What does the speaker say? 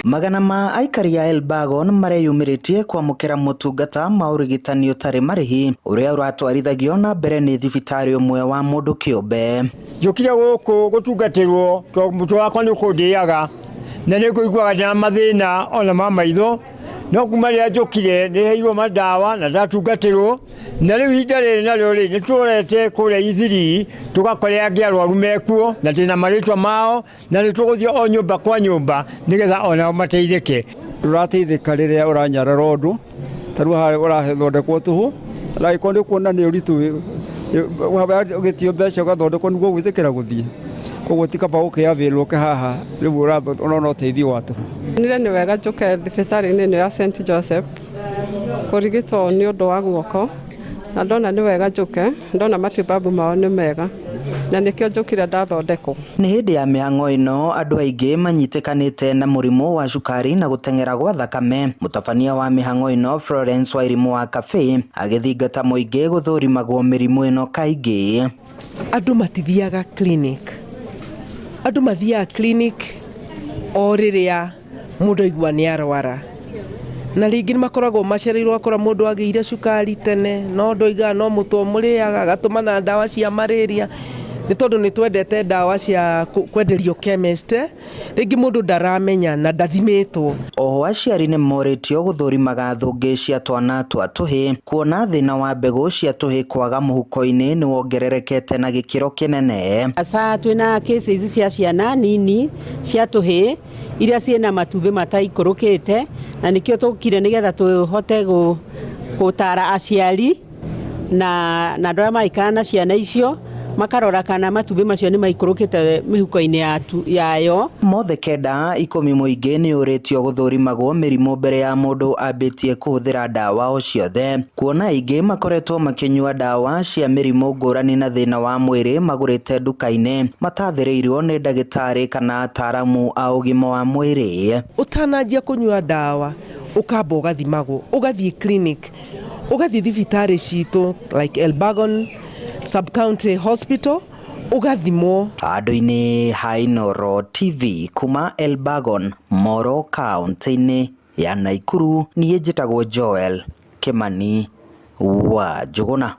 Magana ma aikari ya Elbagon mareyumiritie kwamukira mutungata ma urigitani utari marihi uria uratwarithagio na mbere ni thibitari umwe wa mundu kiumbe. Njukire guku gutungatirwo mutu wakwa ni kundiaga na ni kuiguaga na mathina ona ma maitho no kuma ria njukire ni heirwo madawa na ndatungatirwo na riu ihinda riri naryo ri ni turete kuria ithiri tugakorea angiarwaru mekuo na tina maritwa mao na ni tuguthie o nyumba kwa nyumba nigetha ona mateithike. Turateithika riria uranyarara undu taru urahe thondekwo tuhu raiko ndi kuona ni uritu ugitio mbeca ugathondekwo niguo gwithikira guthie koguo tikaba ukiavirwo ke haha riu urona uteithio watu nire ni wega njuke thibitari-ini ino ya St Joseph kurigitwo ni undu wa guoko na ndona ni wega njuke ndona matibabu mao ni mega na nikio njukire ndathondekwo. Ni hindi ya mihang'o ino andu aingi manyitikanite na murimu wa cukari na guteng'era gwa thakame. Mutabania wa mihang'o ino Florence Wairimu wa Cafe agithingata muingi guthurimagwo mirimu ino kaingi. Andu matithiaga clinic, andu mathiaga clinic o riria mundu aigua ni arwara na ringi makoragwo macereirwo akora mundu agiire cukari tene no ndoiga no mutu muriaga gatuma na ndawa cia malaria ni tondu ni twendete ndawa cia kwenderio chemist ringi mundu ndaramenya na ndathimitwo. Oho aciari ni moritio guthurimaga thungi cia twana twa tuhi kuona thina wa mbegu cia tuhi kwaga muhuko-ini ni wongererekete na gikiro kinene. Asa twina cases cia ciana nini cia tuhi iria ciena matumbi mataikurukite na nikio tukire nigetha tuhote gutara aciari na ndora maikana ciana icio makarora kana matumbi macio ni maikurukite mihuko-ini yayo. Mothe kenda 10 muingi ni uritio guthurimagwo mirimu mbere ya mundu ambitie kuhuthira ndawa o ciothe kuona ingi makoretwo makinyua ndawa cia mirimu ngurani na thina wa mwiri magurite nduka-ini matathiriirwo ni ndagitari kana ataramu a ugima wa mwiri. Utanajia kunyua ndawa ukamba ugathimagwo ugathie clinic ugathie thibitari citu like Elbagon Sub-County Hospital ugathimwo. Andu-ini ha Inooro TV kuma Elbagon Moro County-ini ya Naikuru niĩ njĩtagwo Joel Kimani wa Njuguna.